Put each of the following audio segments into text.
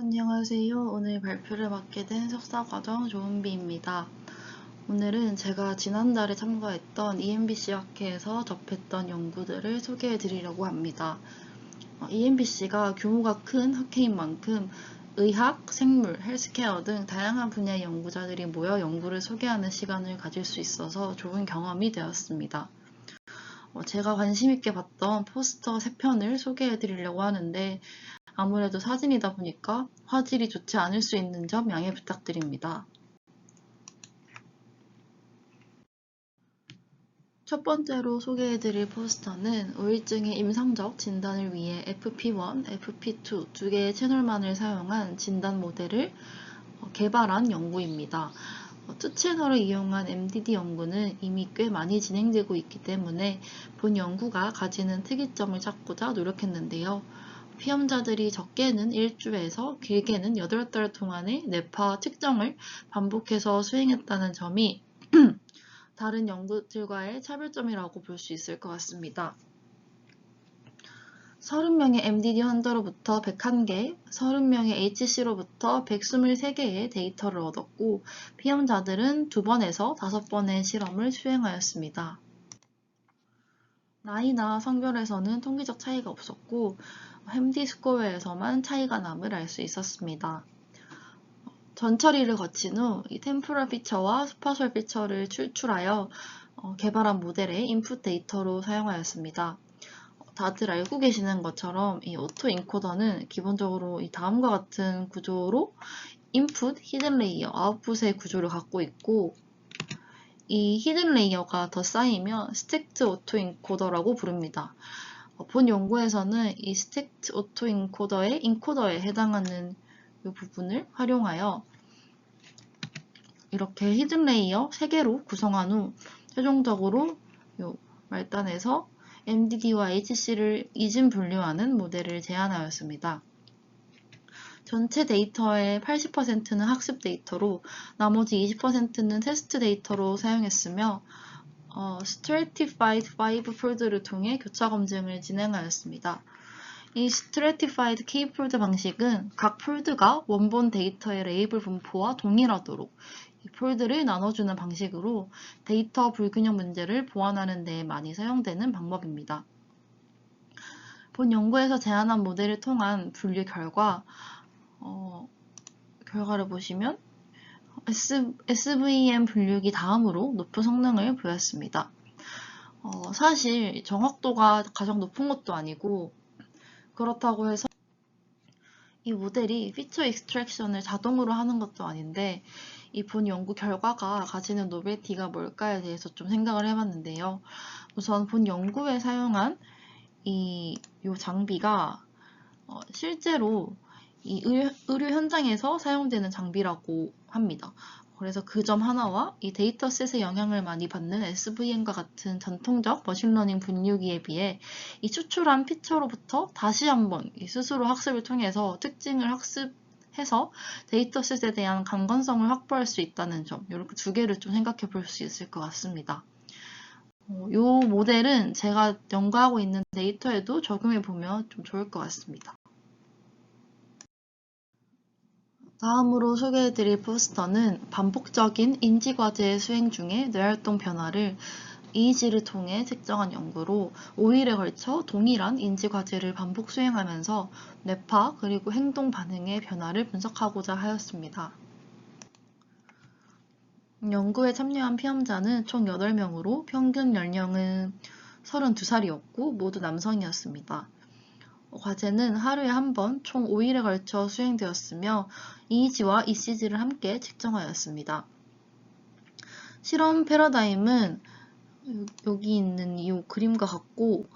안녕하세요. 오늘 발표를 맡게 된 석사과정 조은비입니다. 오늘은 제가 지난달에 참가했던 EMBC 학회에서 접했던 연구들을 소개해 드리려고 합니다. EMBC가 규모가 큰 학회인 만큼 의학, 생물, 헬스케어 등 다양한 분야의 연구자들이 모여 연구를 소개하는 시간을 가질 수 있어서 좋은 경험이 되었습니다. 제가 관심 있게 봤던 포스터 3편을 소개해 드리려고 하는데 아무래도 사진이다 보니까 화질이 좋지 않을 수 있는 점 양해 부탁드립니다. 첫 번째로 소개해드릴 포스터는 우울증의 임상적 진단을 위해 FP1, FP2 두 개의 채널만을 사용한 진단 모델을 개발한 연구입니다. 2채널을 이용한 MDD 연구는 이미 꽤 많이 진행되고 있기 때문에 본 연구가 가지는 특이점을 찾고자 노력했는데요. 피험자들이 적게는 1주에서 길게는 8달 동안의 뇌파 측정을 반복해서 수행했다는 점이 다른 연구들과의 차별점이라고 볼 수 있을 것 같습니다. 30명의 MDD 환자로부터 101개, 30명의 HC로부터 123개의 데이터를 얻었고 피험자들은 2번에서 5번의 실험을 수행하였습니다. 나이나 성별에서는 통계적 차이가 없었고 햄디 스코어에서만 차이가 남을 알 수 있었습니다. 전 처리를 거친 후 이 템포럴 피처와 스파셜 피처를 추출하여 개발한 모델의 인풋 데이터로 사용하였습니다. 다들 알고 계시는 것처럼 이 오토 인코더는 기본적으로 이 다음과 같은 구조로 인풋, 히든 레이어, 아웃풋의 구조를 갖고 있고 이 히든 레이어가 더 쌓이면 스택트 오토 인코더라고 부릅니다. 본 연구에서는 이 스택트 오토 인코더의 인코더에 해당하는 이 부분을 활용하여 이렇게 히든 레이어 3개로 구성한 후 최종적으로 요 말단에서 MDD와 HC를 이중 분류하는 모델을 제안하였습니다. 전체 데이터의 80%는 학습 데이터로 나머지 20%는 테스트 데이터로 사용했으며 Stratified 5폴드를 통해 교차 검증을 진행하였습니다. 이 Stratified K-폴드 방식은 각 폴드가 원본 데이터의 레이블 분포와 동일하도록 이 폴드를 나눠주는 방식으로 데이터 불균형 문제를 보완하는 데 많이 사용되는 방법입니다. 본 연구에서 제안한 모델을 통한 분류 결과를 보시면 SVM 분류기 다음으로 높은 성능을 보였습니다. 사실 정확도가 가장 높은 것도 아니고 그렇다고 해서 이 모델이 피처 익스트랙션을 자동으로 하는 것도 아닌데 이 본 연구 결과가 가지는 노벨티가 뭘까에 대해서 좀 생각을 해봤는데요. 우선 본 연구에 사용한 요 장비가 실제로 이 의료 현장에서 사용되는 장비라고 합니다. 그래서 그 점 하나와 이 데이터셋에 영향을 많이 받는 SVM과 같은 전통적 머신러닝 분류기에 비해 이 추출한 피처로부터 다시 한번 스스로 학습을 통해서 특징을 학습해서 데이터셋에 대한 강건성을 확보할 수 있다는 점, 이렇게 두 개를 좀 생각해 볼 수 있을 것 같습니다. 이 모델은 제가 연구하고 있는 데이터에도 적용해 보면 좀 좋을 것 같습니다. 다음으로 소개해드릴 포스터는 반복적인 인지과제 수행 중에 뇌활동 변화를 EEG를 통해 측정한 연구로 5일에 걸쳐 동일한 인지과제를 반복 수행하면서 뇌파 그리고 행동 반응의 변화를 분석하고자 하였습니다. 연구에 참여한 피험자는 총 8명으로 평균 연령은 32살이었고 모두 남성이었습니다. 과제는 하루에 한 번 총 5일에 걸쳐 수행되었으며 EEG와 ECG를 함께 측정하였습니다. 실험 패러다임은 여기 있는 이 그림과 같고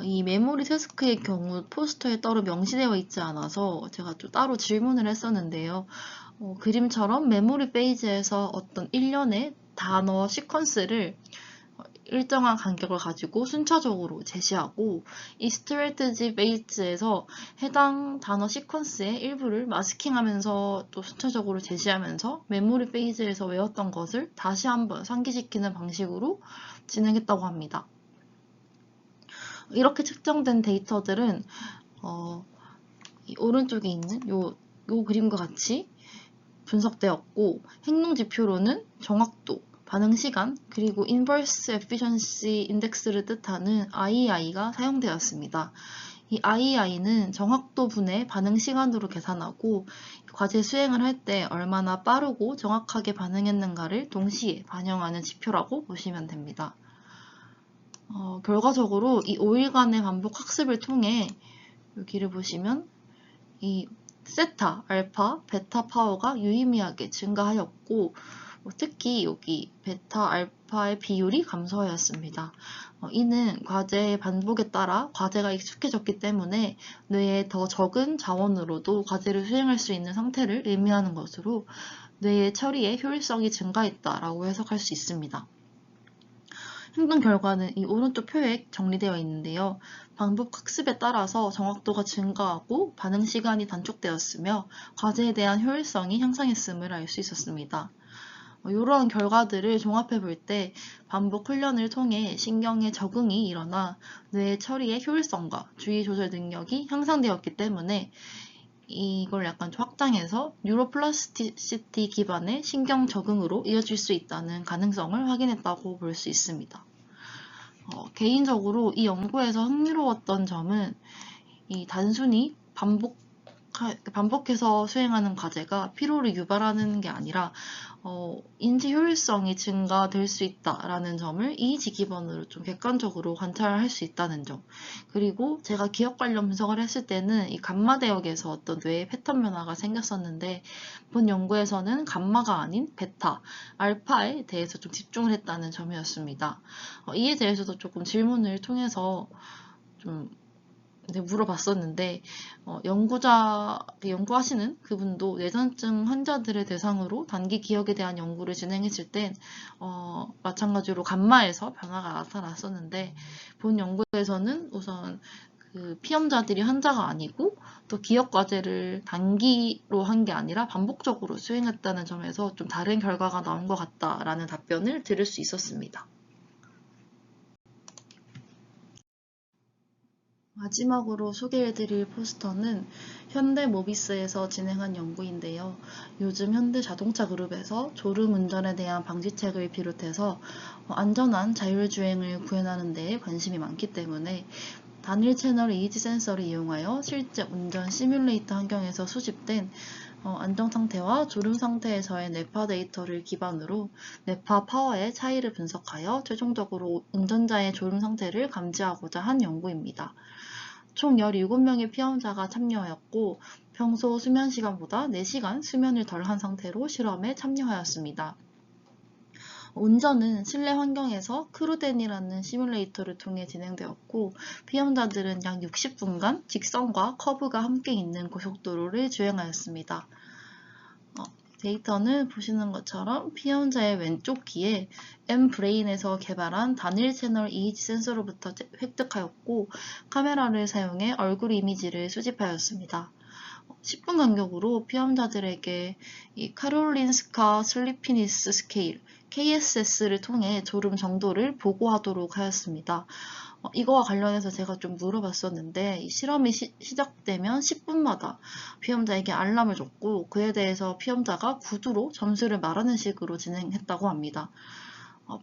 이 메모리 태스크의 경우 포스터에 따로 명시되어 있지 않아서 제가 또 따로 질문을 했었는데요. 그림처럼 메모리 페이지에서 어떤 일련의 단어 시퀀스를 일정한 간격을 가지고 순차적으로 제시하고 이 스트래티지 베이스에서 해당 단어 시퀀스의 일부를 마스킹하면서 또 순차적으로 제시하면서 메모리 페이지에서 외웠던 것을 다시 한번 상기시키는 방식으로 진행했다고 합니다. 이렇게 측정된 데이터들은 이 오른쪽에 있는 요 이 그림과 같이 분석되었고, 행동지표로는 정확도, 반응시간, 그리고 인버스 에피션시 인덱스를 뜻하는 IEI가 사용되었습니다. 이 IEI는 정확도 분의 반응시간으로 계산하고 과제 수행을 할 때 얼마나 빠르고 정확하게 반응했는가를 동시에 반영하는 지표라고 보시면 됩니다. 결과적으로 이 5일간의 반복 학습을 통해 여기를 보시면 이 세타, 알파, 베타 파워가 유의미하게 증가하였고 특히 여기 베타, 알파의 비율이 감소하였습니다. 이는 과제의 반복에 따라 과제가 익숙해졌기 때문에 뇌에 더 적은 자원으로도 과제를 수행할 수 있는 상태를 의미하는 것으로 뇌의 처리의 효율성이 증가했다라고 해석할 수 있습니다. 행동 결과는 이 오른쪽 표에 정리되어 있는데요. 반복 학습에 따라서 정확도가 증가하고 반응 시간이 단축되었으며 과제에 대한 효율성이 향상했음을 알 수 있었습니다. 이러한 결과들을 종합해 볼 때 반복 훈련을 통해 신경의 적응이 일어나 뇌의 처리의 효율성과 주의 조절 능력이 향상되었기 때문에 이걸 약간 좀 확장해서 뉴로플라스티시티 기반의 신경 적응으로 이어질 수 있다는 가능성을 확인했다고 볼 수 있습니다. 개인적으로 이 연구에서 흥미로웠던 점은 이 단순히 반복해서 수행하는 과제가 피로를 유발하는 게 아니라 인지 효율성이 증가될 수 있다라는 점을 EEG 기반으로 좀 객관적으로 관찰할 수 있다는 점. 그리고 제가 기억 관련 분석을 했을 때는 이 감마 대역에서 어떤 뇌의 패턴 변화가 생겼었는데 본 연구에서는 감마가 아닌 베타, 알파에 대해서 좀 집중을 했다는 점이었습니다. 이에 대해서도 조금 질문을 통해서 좀 물어봤었는데 연구하시는 그분도 뇌전증 환자들을 대상으로 단기 기억에 대한 연구를 진행했을 땐 마찬가지로 감마에서 변화가 나타났었는데 본 연구에서는 우선 그 피험자들이 환자가 아니고 또 기억 과제를 단기로 한 게 아니라 반복적으로 수행했다는 점에서 좀 다른 결과가 나온 것 같다라는 답변을 들을 수 있었습니다. 마지막으로 소개해드릴 포스터는 현대모비스에서 진행한 연구인데요. 요즘 현대자동차 그룹에서 졸음운전에 대한 방지책을 비롯해서 안전한 자율주행을 구현하는 데에 관심이 많기 때문에 단일 채널 EEG 센서를 이용하여 실제 운전 시뮬레이터 환경에서 수집된 안정 상태와 졸음 상태에서의 뇌파 데이터를 기반으로 뇌파 파워의 차이를 분석하여 최종적으로 운전자의 졸음 상태를 감지하고자 한 연구입니다. 총 17명의 피험자가 참여하였고 평소 수면 시간보다 4시간 수면을 덜한 상태로 실험에 참여하였습니다. 운전은 실내 환경에서 크루덴이라는 시뮬레이터를 통해 진행되었고 피험자들은 약 60분간 직선과 커브가 함께 있는 고속도로를 주행하였습니다. 데이터는 보시는 것처럼 피험자의 왼쪽 귀에 M브레인에서 개발한 단일 채널 EEG 센서로부터 획득하였고 카메라를 사용해 얼굴 이미지를 수집하였습니다. 10분 간격으로 피험자들에게 이 카롤린스카 슬리피니스 스케일 KSS를 통해 졸음 정도를 보고하도록 하였습니다. 이거와 관련해서 제가 좀 물어봤었는데 이 실험이 시작되면 10분마다 피험자에게 알람을 줬고 그에 대해서 피험자가 구두로 점수를 말하는 식으로 진행했다고 합니다.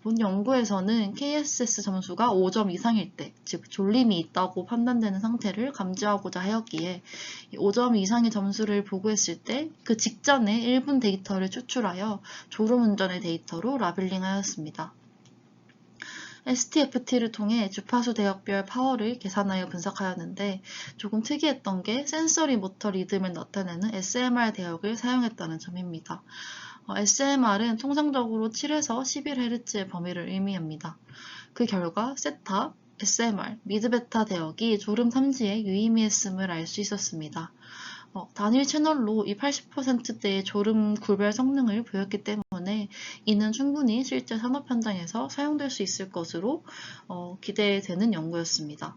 본 연구에서는 KSS 점수가 5점 이상일 때, 즉 졸림이 있다고 판단되는 상태를 감지하고자 하였기에 5점 이상의 점수를 보고했을 때 그 직전에 1분 데이터를 추출하여 졸음운전의 데이터로 라벨링하였습니다. STFT를 통해 주파수 대역별 파워를 계산하여 분석하였는데 조금 특이했던 게 센서리 모터 리듬을 나타내는 SMR 대역을 사용했다는 점입니다. SMR은 통상적으로 7에서 11Hz의 범위를 의미합니다. 그 결과 세타, SMR, 미드베타 대역이 졸음 탐지에 유의미했음을 알 수 있었습니다. 단일 채널로 이 80%대의 졸음 구별 성능을 보였기 때문에 이는 충분히 실제 산업 현장에서 사용될 수 있을 것으로 기대되는 연구였습니다.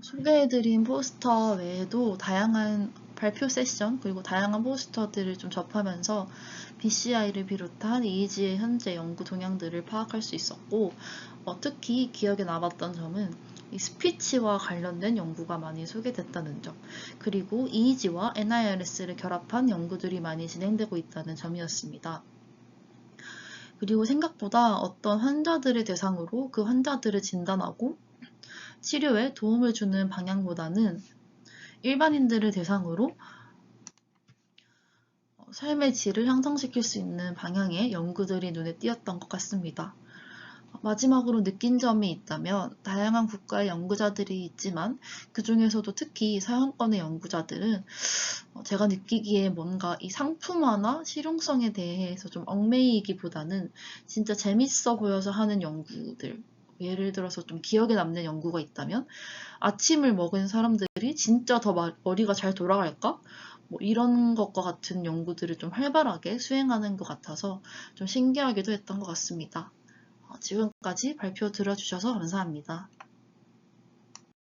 소개해드린 포스터 외에도 다양한 발표 세션 그리고 다양한 포스터들을 좀 접하면서 BCI를 비롯한 EEG의 현재 연구 동향들을 파악할 수 있었고 특히 기억에 남았던 점은 이 스피치와 관련된 연구가 많이 소개됐다는 점, 그리고 EEG와 NIRS를 결합한 연구들이 많이 진행되고 있다는 점이었습니다. 그리고 생각보다 어떤 환자들을 대상으로 그 환자들을 진단하고 치료에 도움을 주는 방향보다는 일반인들을 대상으로 삶의 질을 향상시킬 수 있는 방향의 연구들이 눈에 띄었던 것 같습니다. 마지막으로 느낀 점이 있다면 다양한 국가의 연구자들이 있지만 그 중에서도 특히 서양권의 연구자들은 제가 느끼기에 뭔가 이 상품화나 실용성에 대해서 좀 얽매이기보다는 진짜 재밌어 보여서 하는 연구들, 예를 들어서 좀 기억에 남는 연구가 있다면 아침을 먹은 사람들이 진짜 더 머리가 잘 돌아갈까? 뭐 이런 것과 같은 연구들을 좀 활발하게 수행하는 것 같아서 좀 신기하기도 했던 것 같습니다. 지금까지 발표 들어주셔서 감사합니다.